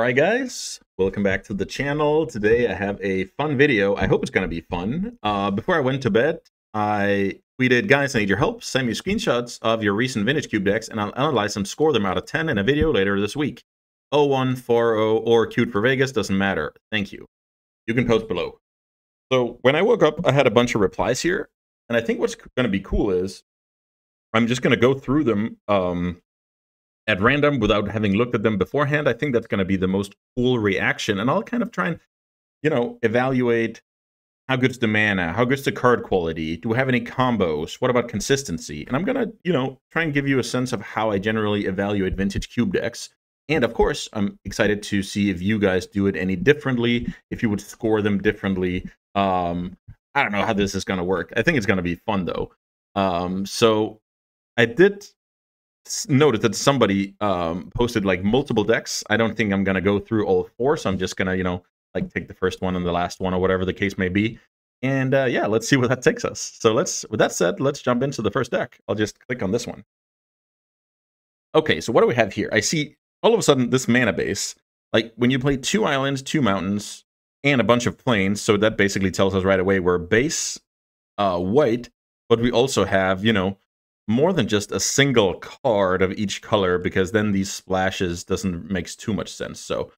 Alright guys, welcome back to the channel. Today I have a fun video. I hope it's going to be fun. Before I went to bed, I tweeted, guys, I need your help. Send me screenshots of your recent Vintage Cube decks and I'll analyze them, score them out of 10 in a video later this week. 01, 40, or Cute for Vegas, doesn't matter. Thank you. You can post below. So when I woke up, I had a bunch of replies here. And I think what's going to be cool is I'm just going to go through them at random without having looked at them beforehand. I think that's going to be the most cool reaction. And I'll kind of try and, evaluate how good's the mana, how good's the card quality, do we have any combos, what about consistency? And I'm going to, try and give you a sense of how I generally evaluate vintage cube decks. And of course, I'm excited to see if you guys do it any differently, if you would score them differently. I don't know how this is going to work. I think it's going to be fun though. So I did noted that somebody posted like multiple decks. I don't think I'm gonna go through all four, so I'm just gonna like take the first one and the last one or whatever the case may be. And yeah, let's see where that takes us. So with that said, let's jump into the first deck. I'll just click on this one. Okay, so what do we have here? I see all of a sudden this mana base, like when you play 2 islands, 2 mountains, and a bunch of plains, so that basically tells us right away we're base white, but we also have more than just a single card of each color, because then these splashes doesn't make too much sense. So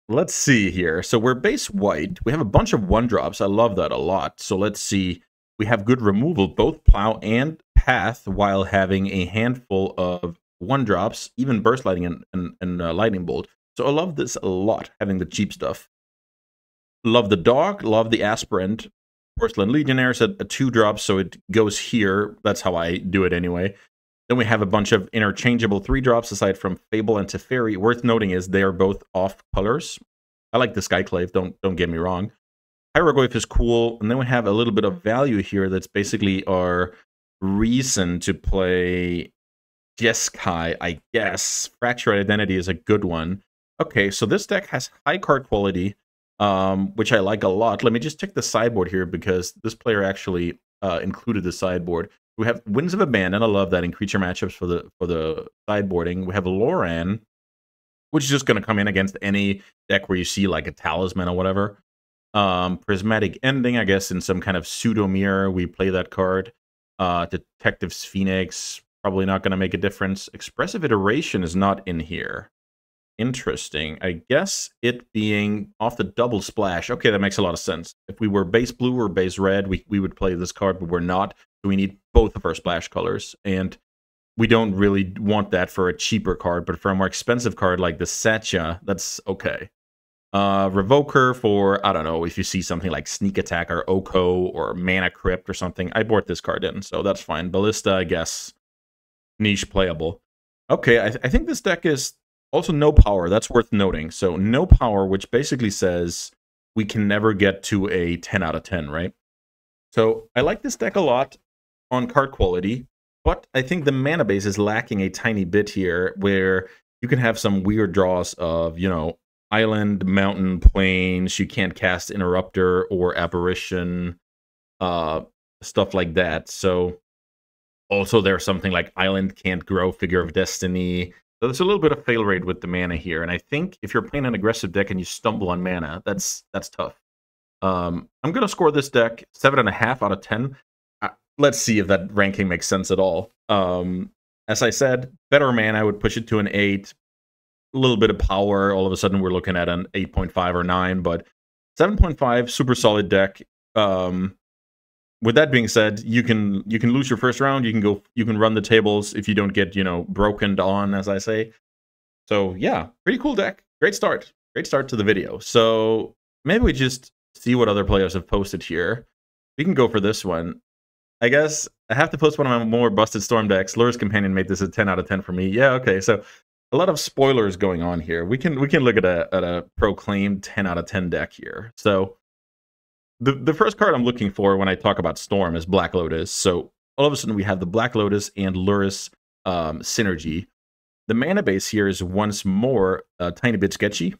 let's see here. So we're base white. We have a bunch of 1-drops. I love that a lot. So let's see. We have good removal, both plow and path, while having a handful of 1-drops, even burst lightning and lightning bolt. So I love this a lot, having the cheap stuff. Love the dog, love the aspirant. Porcelain Legionnaire is a 2-drop, so it goes here. That's how I do it anyway. Then we have a bunch of interchangeable 3-drops aside from Fable and Teferi. Worth noting is they are both off colors. I like the Skyclave, don't get me wrong. Hieroglyph is cool, and then we have a little bit of value here that's basically our reason to play Jeskai, I guess. Fractured Identity is a good one. Okay, so this deck has high card quality, which I like a lot. Let me just check the sideboard here, because this player actually included the sideboard. We have Winds of Abandon. I love that in creature matchups for the sideboarding. We have Loran, which is just going to come in against any deck where you see like a talisman or whatever. Prismatic Ending, I guess in some kind of pseudo mirror, we play that card. Detective's Phoenix, probably not going to make a difference. Expressive Iteration is not in here. Interesting. I guess it being off the double splash. Okay, that makes a lot of sense. If we were base blue or base red, we would play this card, but we're not. So we need both of our splash colors. And we don't really want that for a cheaper card, but for a more expensive card like the Satya, that's okay. Revoker for, I don't know, if you see something like Sneak Attack or Oko or Mana Crypt or something, I brought this card in, so that's fine. Ballista, I guess, niche playable. Okay, I think this deck is also no power. That's worth noting. So no power, which basically says we can never get to a 10 out of 10, right? So I like this deck a lot on card quality, but I think the mana base is lacking a tiny bit here, where you can have some weird draws of, island, mountain, plains. You can't cast Interrupter or Apparition, stuff like that. So also there's something like Island can't grow Figure of Destiny. So there's a little bit of fail rate with the mana here, and I think if you're playing an aggressive deck and you stumble on mana, that's tough. I'm gonna score this deck 7.5 out of 10. Let's see if that ranking makes sense at all. As I said, better mana, I would push it to an 8. A little bit of power, all of a sudden we're looking at an 8.5 or 9, but 7.5, super solid deck. With that being said, you can lose your first round. You can run the tables if you don't get broken on, as I say. So yeah, pretty cool deck. Great start to the video. So maybe we just see what other players have posted here. We can go for this one. I guess I have to post one of my more busted Storm decks. Lure's Companion made this a 10 out of 10 for me. Yeah, okay. So a lot of spoilers going on here. We can look at a proclaimed 10 out of 10 deck here. So the first card I'm looking for when I talk about Storm is Black Lotus. So all of a sudden we have the Black Lotus and Luris synergy. The mana base here is once more a tiny bit sketchy.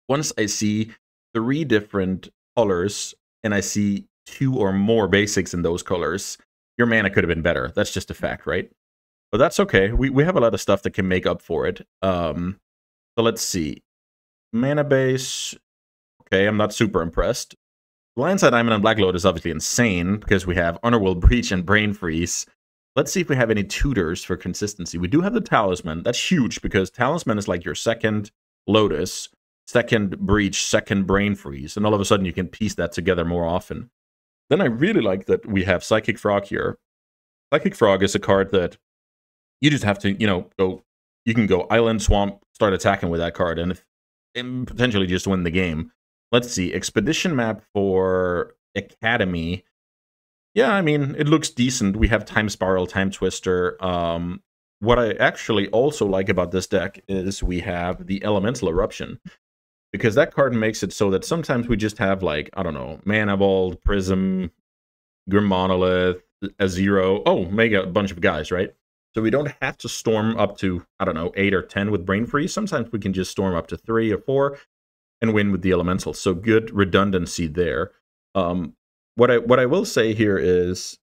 Once I see 3 different colors and I see 2 or more basics in those colors, your mana could have been better. That's just a fact, right? But that's okay. We have a lot of stuff that can make up for it. So let's see. Mana base. Okay, I'm not super impressed. Blindside Diamond and Black Load is obviously insane because we have Underworld Breach and Brain Freeze. Let's see if we have any tutors for consistency. We do have the Talisman. That's huge because Talisman is like your second Lotus, second Breach, second Brain Freeze. And all of a sudden you can piece that together more often. Then I really like that we have Psychic Frog here. Psychic Frog is a card that you just have to, go. You can go Island, Swamp, start attacking with that card, and potentially just win the game. Let's see. Expedition map for Academy. Yeah, I mean, it looks decent. We have Time Spiral, Time Twister. What I actually also like about this deck is we have the Elemental Eruption. Because that card makes it so that sometimes we just have, like, I don't know, Mana Vault, Prism, Grim Monolith, a Zero. Oh, mega bunch of guys, right? So we don't have to storm up to, I don't know, 8 or 10 with Brain Freeze. Sometimes we can just storm up to 3 or 4 and win with the Elemental. So good redundancy there. What I will say here is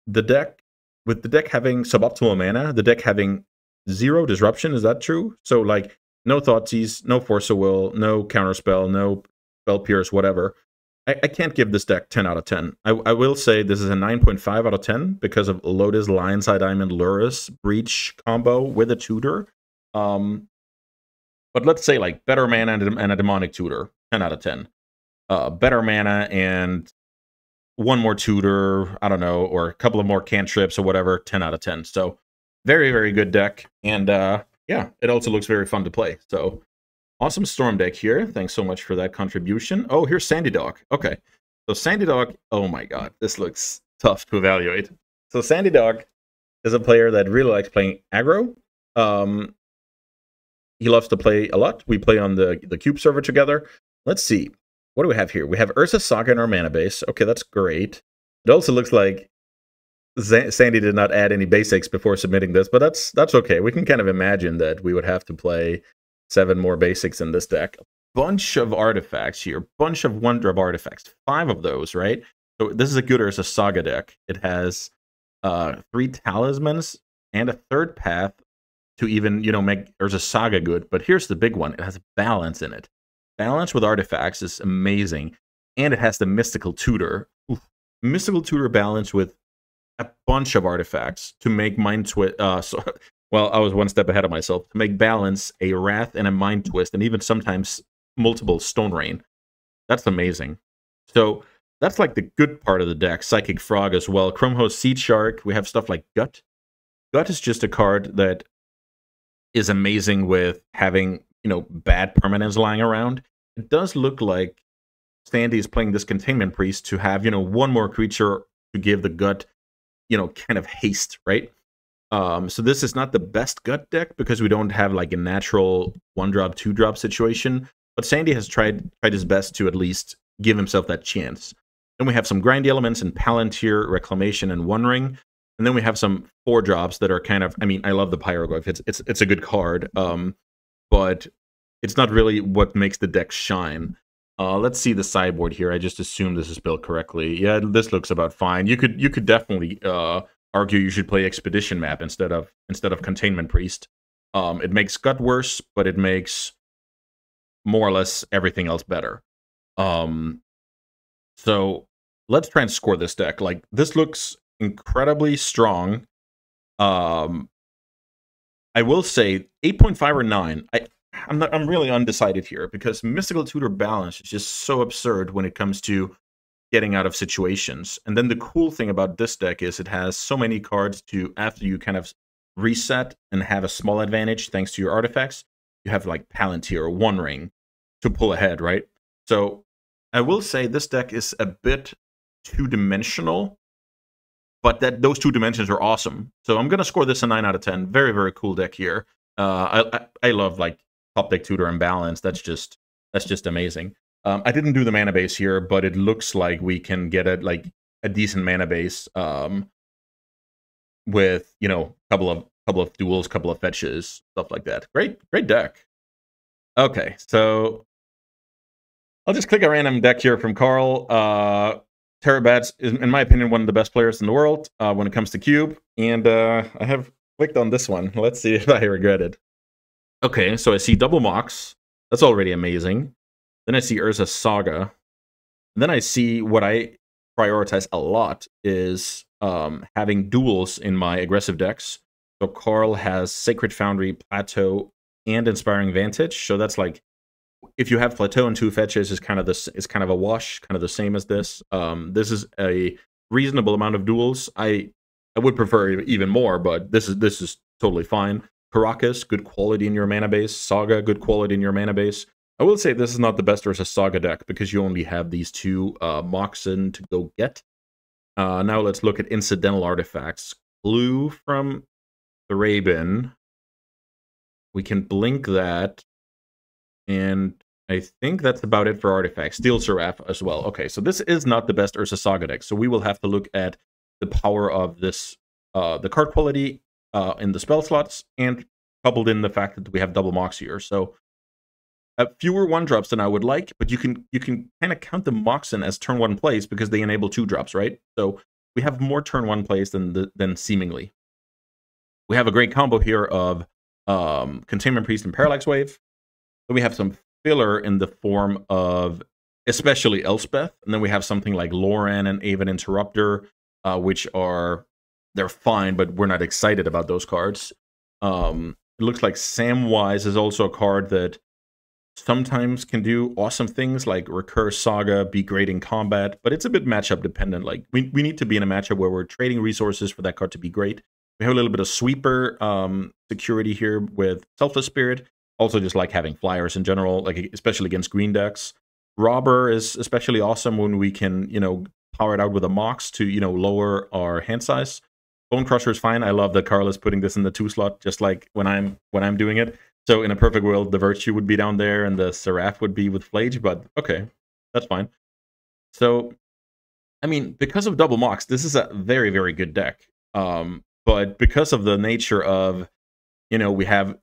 the deck, with the deck having suboptimal mana, the deck having 0 disruption, is that true? So, like, no Thoughtseize, no Force of Will, no Counterspell, no Spell Pierce, whatever. I can't give this deck 10 out of 10. I will say this is a 9.5 out of 10 because of Lotus, Lionside Diamond, Lurrus, Breach combo with a tutor. But let's say, like, better mana and a demonic tutor, 10 out of 10. Better mana and one more tutor, I don't know, or a couple of more cantrips or whatever, 10 out of 10. So very, very good deck. And yeah, it also looks very fun to play. So awesome Storm deck here. Thanks so much for that contribution. Oh, here's Sandy Dog. Okay. So Sandy Dog, oh my god, this looks tough to evaluate. So Sandy Dog is a player that really likes playing aggro. He loves to play a lot. We play on the Cube server together. Let's see. What do we have here? We have Urza Saga in our mana base. Okay, that's great. It also looks like Sandy did not add any basics before submitting this, but that's okay. We can kind of imagine that we would have to play 7 more basics in this deck. Bunch of artifacts here. Bunch of 1-drop artifacts. 5 of those, right? So this is a good Urza Saga deck. It has 3 talismans and a 3rd path to even, make Urza Saga good. But here's the big one. It has balance in it. Balance with artifacts is amazing. And it has the Mystical Tutor. Oof. Mystical Tutor balance with a bunch of artifacts to make Mind Twist. Well, I was one step ahead of myself. To make balance a Wrath and a Mind Twist, and even sometimes multiple Stone Rain. That's amazing. So that's like the good part of the deck. Psychic Frog as well. Chromhost Seed Shark. We have stuff like Gut. Gut is just a card that is amazing with having, bad permanents lying around. It does look like Sandy is playing this Containment Priest to have, one more creature to give the Gut, kind of haste, right? So this is not the best Gut deck because we don't have like a natural 1-drop, 2-drop situation. But Sandy has tried his best to at least give himself that chance. Then we have some grindy elements in Palantir, Reclamation, and One Ring. And then we have some 4-drops that are kind of, I love the Pyroglyph. It's a good card. But it's not really what makes the deck shine. Let's see the sideboard here. I just assume this is built correctly. Yeah, this looks about fine. You could definitely argue you should play Expedition Map instead of Containment Priest. It makes Gut worse, but it makes more or less everything else better. So let's try and score this deck. Like, this looks incredibly strong. I will say 8.5 or 9. I'm really undecided here because Mystical Tutor balance is just so absurd when it comes to getting out of situations. And then the cool thing about this deck is it has so many cards to, after you kind of reset and have a small advantage thanks to your artifacts, you have like Palantir or One Ring to pull ahead, right? So I will say this deck is a bit 2-dimensional, but those 2 dimensions are awesome. So I'm going to score this a 9 out of 10. Very, very cool deck here. I love like top deck tutor and balance. That's just amazing. I didn't do the mana base here, but it looks like we can get a decent mana base with couple of duels, couple of fetches, stuff like that. Great deck. Okay, so I'll just click a random deck here from Carl. Terabats is, in my opinion, one of the best players in the world when it comes to Cube, and I have clicked on this one. Let's see if I regret it. Okay, so I see double Mox. That's already amazing. Then I see Urza Saga. And then I see what I prioritize a lot is having duels in my aggressive decks. So Carl has Sacred Foundry, Plateau, and Inspiring Vantage. So that's like, if you have Plateau and 2 fetches, is kind of this is kind of a wash, kind of the same as this. This is a reasonable amount of duels. I would prefer even more, but this is totally fine. Caracas, good quality in your mana base. Saga, good quality in your mana base. I will say this is not the best versus Saga deck because you only have these 2 Moxen to go get. Now let's look at incidental artifacts. Blue from Thraben. We can blink that. And I think that's about it for artifacts. Steel Seraph as well. Okay, so this is not the best Ursa Saga deck. So we will have to look at the power of this, the card quality in the spell slots, and coupled in the fact that we have double Mox here. So fewer 1-drops than I would like, but you can kind of count the Moxen as turn 1 plays because they enable 2-drops, right? So we have more turn 1 plays than seemingly. We have a great combo here of Containment Priest and Parallax Wave. Then we have some filler in the form of especially Elspeth, and then we have something like Loran and Aven Interrupter, which they're fine, but we're not excited about those cards. It looks like Samwise is also a card that sometimes can do awesome things like Recur Saga, be great in combat, but it's a bit matchup dependent. Like we need to be in a matchup where we're trading resources for that card to be great. We have a little bit of sweeper security here with Selfless Spirit. Also just like having flyers in general, like especially against green decks. Robber is especially awesome when we can, power it out with a Mox to, lower our hand size. Bone Crusher is fine. I love that Carl is putting this in the 2 slot, just like when I'm doing it. So in a perfect world, the Virtue would be down there and the Seraph would be with Flage, but okay, that's fine. So, I mean, because of double Mox, this is a very, very good deck. But because of the nature of, we have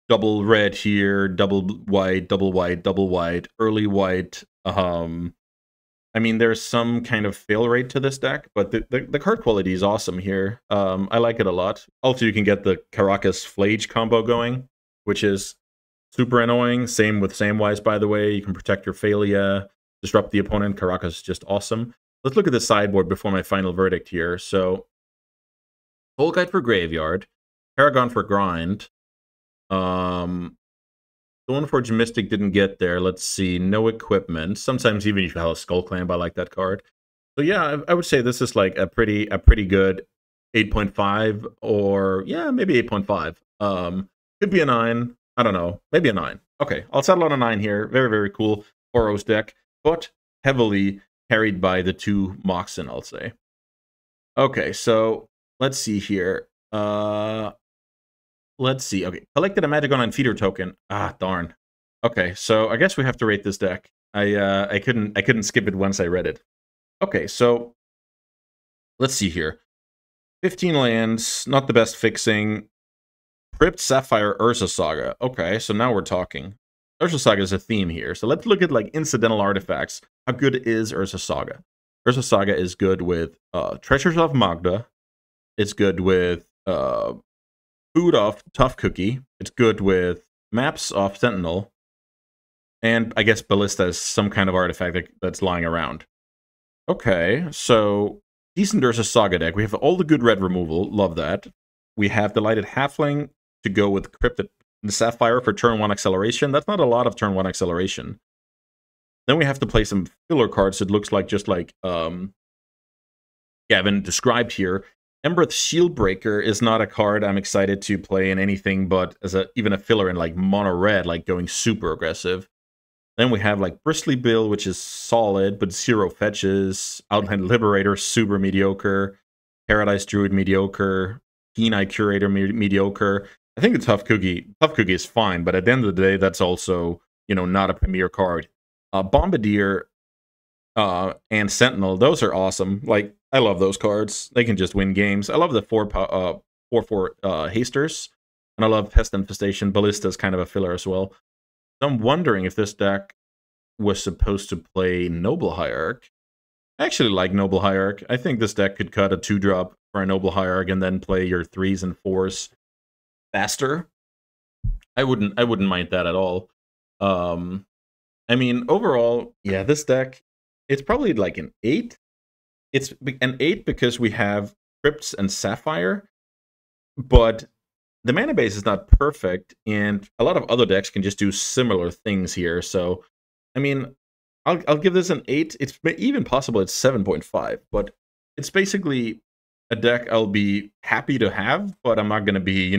double red here, double white, double white, double white, early white. I mean, there's some kind of fail rate to this deck, but the card quality is awesome here. I like it a lot. Also, you can get the Caracas Flage combo going, which is super annoying. Same with Samwise, by the way. You can protect your Phalia, disrupt the opponent. Caracas is just awesome. Let's look at the sideboard before my final verdict here. So, Soul Guide for Graveyard, Paragon for Grind. Stoneforge Mystic didn't get there. Let's see. No equipment. Sometimes even if you have a Skull Clamp, I like that card. So yeah, I would say this is like a pretty good 8.5, or yeah, maybe 8.5. Could be a 9. I don't know. Maybe a 9. Okay, I'll settle on a 9 here. Very, very cool Boros deck, but heavily carried by the 2 Moxen, I'll say. Okay, so let's see here. Let's see. Okay, collected a Magic Online feeder token. Ah, darn. Okay, so I guess we have to rate this deck. I couldn't skip it once I read it. Okay, so let's see here. 15 lands, not the best fixing. Crypt, Sapphire, Ursa Saga. Okay, so now we're talking. Ursa Saga is a theme here. So let's look at like incidental artifacts. How good is Ursa Saga? Ursa Saga is good with Treasures of Magda. It's good with Food off Tough Cookie. It's good with Maps off Sentinel. And I guess Ballista is some kind of artifact that's lying around. Okay, so decent Ursa Saga deck. We have all the good red removal. Love that. We have Delighted Halfling to go with Crypt and Sapphire for turn 1 acceleration. That's not a lot of turn 1 acceleration. Then we have to play some filler cards. It looks like just like Gavin described here. Embereth Shieldbreaker is not a card I'm excited to play in anything but as even a filler in like mono red, like going super aggressive. Then we have like Bristly Bill, which is solid, but 0 fetches. Outland Liberator, super mediocre. Paradise Druid, mediocre. Keen-Eye Curator, mediocre. I think the Tough Cookie is fine, but at the end of the day, that's also, not a premier card. Bombardier and Sentinel, those are awesome. Like, I love those cards. They can just win games. I love the 4/4 hasters, and I love Pest Infestation. Ballista is kind of a filler as well. So I'm wondering if this deck was supposed to play Noble Hierarch. I actually like Noble Hierarch. I think this deck could cut a 2-drop for a Noble Hierarch and then play your 3s and 4s faster. I wouldn't mind that at all. Um, I mean, overall, yeah, this deck, it's probably like an 8. It's an 8 because we have Crypts and Sapphire, but the mana base is not perfect, and a lot of other decks can just do similar things here. So, I mean, I'll give this an 8. It's even possible it's 7.5, but it's basically a deck I'll be happy to have, but I'm not going to be,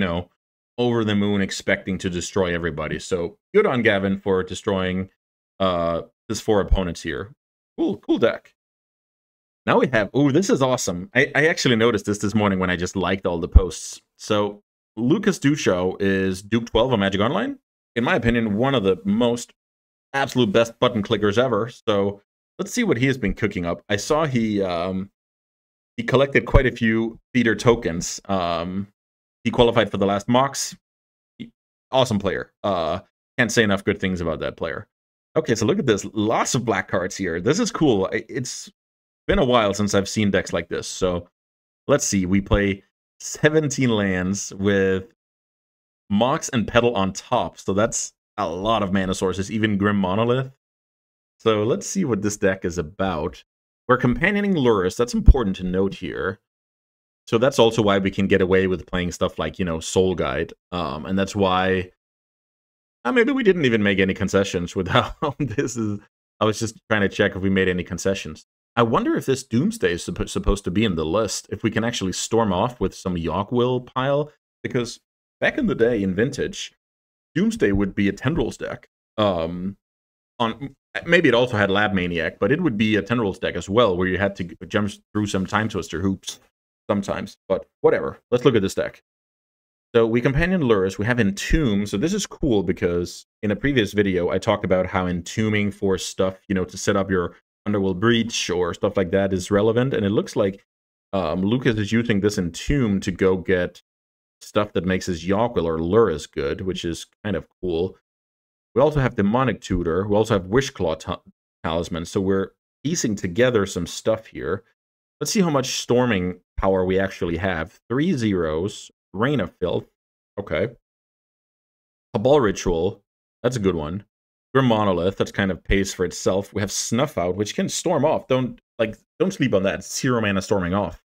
over the moon expecting to destroy everybody. So good on Gavin for destroying his 4 opponents here. Cool deck. Now we have, this is awesome. I actually noticed this morning when I just liked all the posts. So Lucas Ducho is Duke 12 on Magic Online. In my opinion, one of the most absolute best button clickers ever. So let's see what he has been cooking up. I saw he collected quite a few theater tokens. He qualified for the last mocks. Awesome player. Can't say enough good things about that player. Okay, so look at this. Lots of black cards here. This is cool. It's been a while since I've seen decks like this. So let's see. We play 17 lands with Mox and Petal on top. So that's a lot of mana sources, even Grim Monolith. So let's see what this deck is about. We're companioning Lurrus. That's important to note here. So that's also why we can get away with playing stuff like, Soul Guide. And that's why maybe we didn't even make any concessions with how this is. I was just trying to check if we made any concessions. I wonder if this Doomsday is supposed to be in the list, if we can actually storm off with some Yawgwill pile, because back in the day in Vintage, Doomsday would be a Tendrils deck. Maybe it also had Lab Maniac, but it would be a Tendrils deck as well, where you had to jump through some Time Twister hoops sometimes. But whatever. Let's look at this deck. So we companion Lurrus, we have Entomb. So this is cool because in a previous video, I talked about how entombing for stuff, to set up your Underworld Breach or stuff like that is relevant. And it looks like Lucas is using this Entomb to go get stuff that makes his Yawgwill or Lurrus good, which is kind of cool. We also have Demonic Tutor. We also have Wishclaw Talisman. So we're piecing together some stuff here. Let's see how much storming power we actually have. 3 zeros. Rain of Filth. Okay. Cabal Ritual. That's a good one. Grim Monolith. That's kind of pays for itself. We have Snuff Out, which can storm off. Don't sleep on that. 0 mana storming off.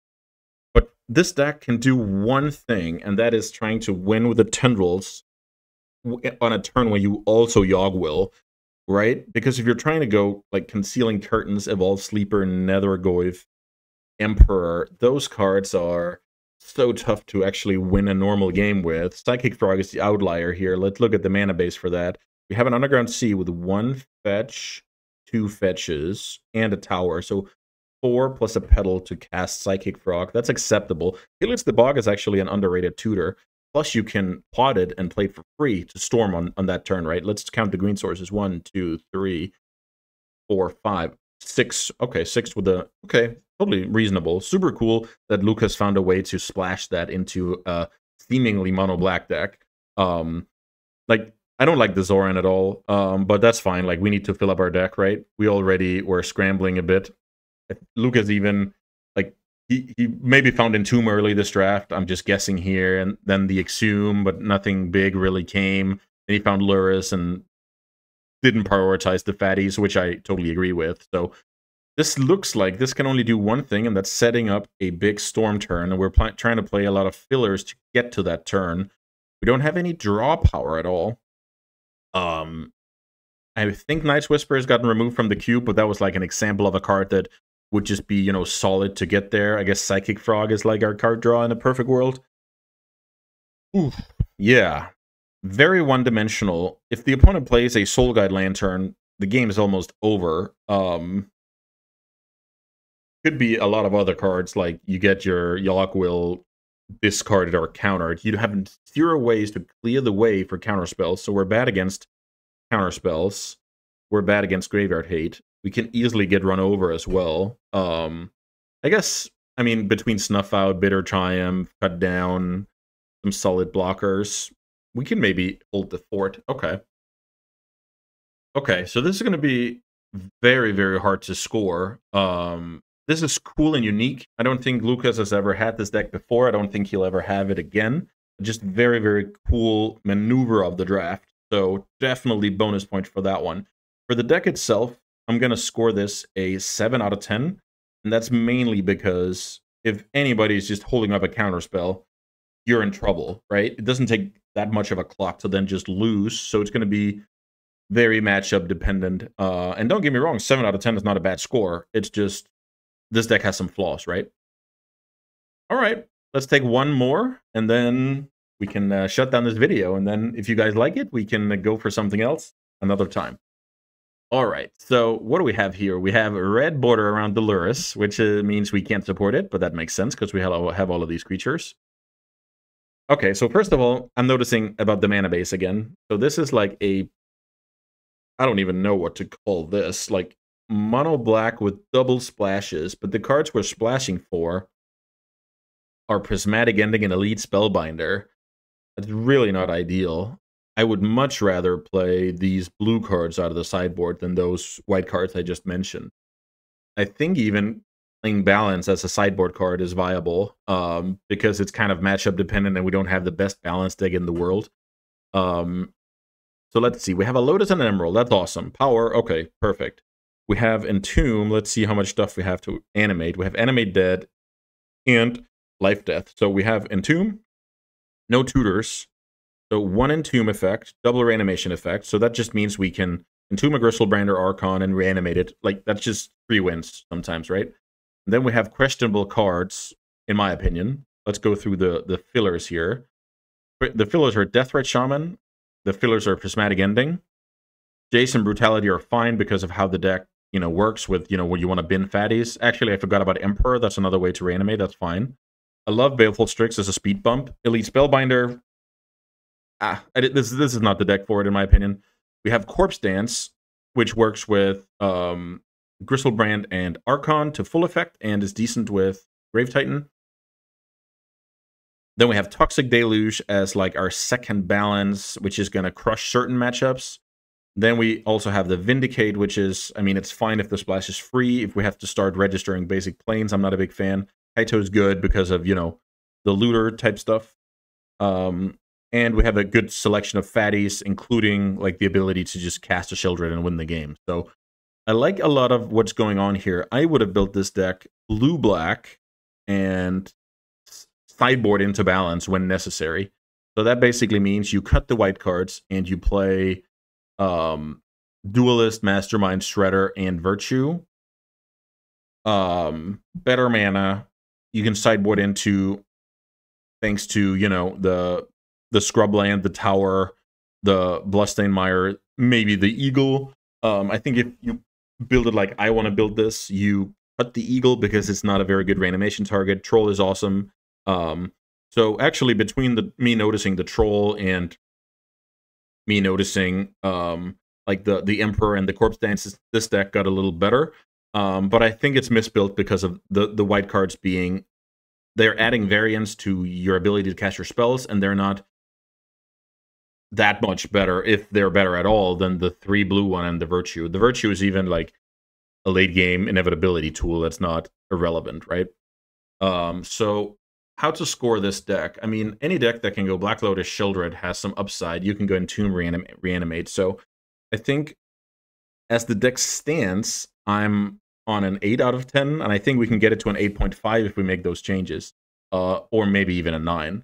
But this deck can do one thing, and that is trying to win with the Tendrils on a turn when you also Yawgwill, right? Because if you're trying to go like Concealing Curtains, Evolve Sleeper, Nethergoyf, Emperor, those cards are so tough to actually win a normal game with. Psychic Frog is the outlier here. Let's look at the mana base for that. We have an Underground Sea with 1 fetch, 2 fetches, and a tower. So 4 plus a Petal to cast Psychic Frog. That's acceptable. Helix the Bog is actually an underrated tutor. Plus, you can pot it and play it for free to storm on that turn, right? Let's count the green sources. 1, 2, 3, 4, 5, 6. Okay, 6 with the... Okay, totally reasonable. Super cool that Lucas found a way to splash that into a seemingly mono-black deck. I don't like the Zoran at all, but that's fine. Like, we need to fill up our deck, right? We already were scrambling a bit. Lucas even... He maybe found Entomb early this draft. I'm just guessing here. And then the Exhume, but nothing big really came. And he found Lurrus and didn't prioritize the fatties, which I totally agree with. So this looks like this can only do one thing, and that's setting up a big storm turn. And we're trying to play a lot of fillers to get to that turn. We don't have any draw power at all. I think Night's Whisper has gotten removed from the cube, but that was like an example of a card that would just be, solid to get there. I guess Psychic Frog is like our card draw in a perfect world. Oof. Yeah. Very one-dimensional. If the opponent plays a Soul Guide Lantern, the game is almost over. Could be a lot of other cards, like you get your Yawgwill discarded or countered. You have 0 ways to clear the way for counterspells, so we're bad against counterspells. We're bad against Graveyard Hate. We can easily get run over as well. I guess, between Snuff Out, Bitter Triumph, Cut Down, some solid blockers, we can maybe hold the fort. Okay. Okay, so this is going to be very, very hard to score. This is cool and unique. I don't think Lucas has ever had this deck before. I don't think he'll ever have it again. Just very, very cool maneuver of the draft. So definitely bonus point for that one. For the deck itself, I'm going to score this a 7 out of 10. And that's mainly because if anybody's just holding up a counterspell, you're in trouble, right? It doesn't take that much of a clock to then just lose. So it's going to be very matchup dependent. And don't get me wrong, 7 out of 10 is not a bad score. It's just this deck has some flaws, right? All right, let's take one more, and then we can shut down this video. And then if you guys like it, we can go for something else another time. All right, so what do we have here? We have a red border around Dolores, which means we can't support it, but that makes sense because we have all of these creatures. Okay, so first of all, I'm noticing about the mana base again. So this is like a, I don't even know what to call this, like mono black with double splashes, but the cards we're splashing for are Prismatic Ending and Elite Spellbinder. That's really not ideal. I would much rather play these blue cards out of the sideboard than those white cards I just mentioned. I think even playing Balance as a sideboard card is viable because it's kind of matchup dependent and we don't have the best balance deck in the world. So let's see. We have a Lotus and an Emerald. That's awesome. Power. Okay, perfect. We have Entomb. Let's see how much stuff we have to animate. We have Animate Dead and Life Death. So we have Entomb, no tutors. So 1 Entomb effect, double reanimation effect. So that just means we can Entomb a Gristlebrand or Archon and reanimate it. Like, that's just 3 wins sometimes, right? And then we have questionable cards, in my opinion. Let's go through the fillers here. The fillers are Deaththreat Shaman. The fillers are Prismatic Ending. Jace and Brutality are fine because of how the deck, works with, when you want to bin fatties. Actually, I forgot about Emperor. That's another way to reanimate. That's fine. I love Baleful Strix as a speed bump. Elite Spellbinder. This is not the deck for it, in my opinion. We have Corpse Dance, which works with Gristlebrand and Archon to full effect and is decent with Grave Titan. Then we have Toxic Deluge as like our second balance, which is going to crush certain matchups. Then we also have the Vindicate, which is, it's fine if the splash is free. If we have to start registering basic planes, I'm not a big fan. Kaito is good because of, the looter type stuff. And we have a good selection of fatties, including like the ability to just cast a Sheoldred and win the game. So I like a lot of what's going on here. I would have built this deck blue-black and sideboard into balance when necessary. So that basically means you cut the white cards and you play Duelist, Mastermind, Shredder, and Virtue. Better mana. You can sideboard into, thanks to, the Scrubland, the Tower, the Bloodstained Mire, maybe the Eagle. I think if you build it like I want to build this, you cut the Eagle because it's not a very good reanimation target. Troll is awesome. So actually, between me noticing the Troll and me noticing like the Emperor and the Corpse Dance, this deck got a little better. But I think it's misbuilt because of the white cards being, they're adding variance to your ability to cast your spells, and they're not that much better, if they're better at all, than the 3 blue one and the Virtue. The Virtue is even like a late game inevitability tool that's not irrelevant, right? So how to score this deck? Any deck that can go Black Lotus Sheoldred has some upside. You can go Entomb reanimate. So I think as the deck stands, I'm on an 8 out of 10, and I think we can get it to an 8.5 if we make those changes, or maybe even a 9.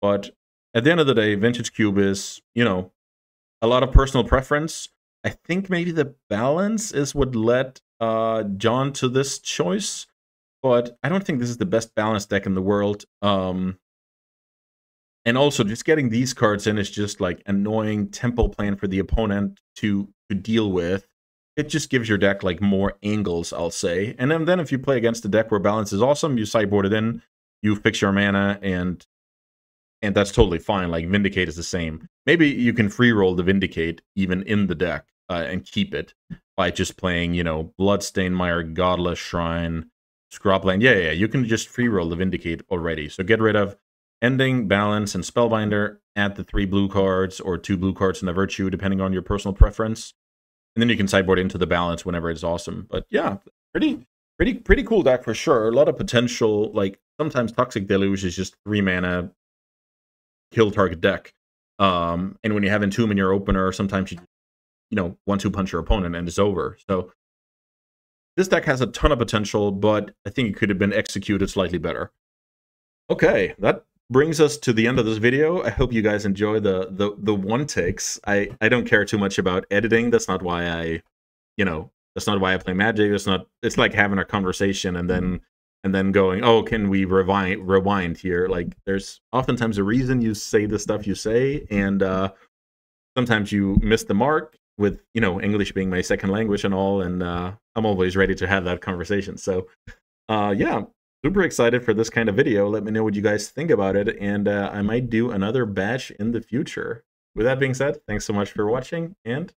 But at the end of the day, Vintage Cube is, a lot of personal preference. I think maybe the balance is what led John to this choice, but I don't think this is the best balanced deck in the world. And also, just getting these cards in is just like annoying tempo plan for the opponent to deal with. It just gives your deck like more angles, I'll say. And then if you play against a deck where balance is awesome, you sideboard it in, you fix your mana, and that's totally fine. Like Vindicate is the same. Maybe you can free roll the Vindicate even in the deck and keep it by just playing, Bloodstained Mire, Godless Shrine, Scrubland. Yeah, you can just free roll the Vindicate already. So get rid of Ending, Balance, and Spellbinder. Add the 3 blue cards or 2 blue cards and the Virtue, depending on your personal preference. And then you can sideboard into the balance whenever it's awesome. But yeah, pretty cool deck for sure. A lot of potential. Like sometimes Toxic Deluge is just 3 mana kill target deck. And when you have Entomb in your opener, sometimes you know, 1-2 punch your opponent and it's over. So this deck has a ton of potential, but I think it could have been executed slightly better. Okay, that brings us to the end of this video. I hope you guys enjoy the one takes. I don't care too much about editing. That's not why I, you know, that's not why I play Magic. It's like having a conversation and then going, oh, can we rewind here? Like, there's oftentimes a reason you say the stuff you say, and sometimes you miss the mark, with, you know, English being my second language and all, and I'm always ready to have that conversation. So yeah, super excited for this kind of video. Let me know what you guys think about it, and I might do another batch in the future. With that being said, thanks so much for watching, and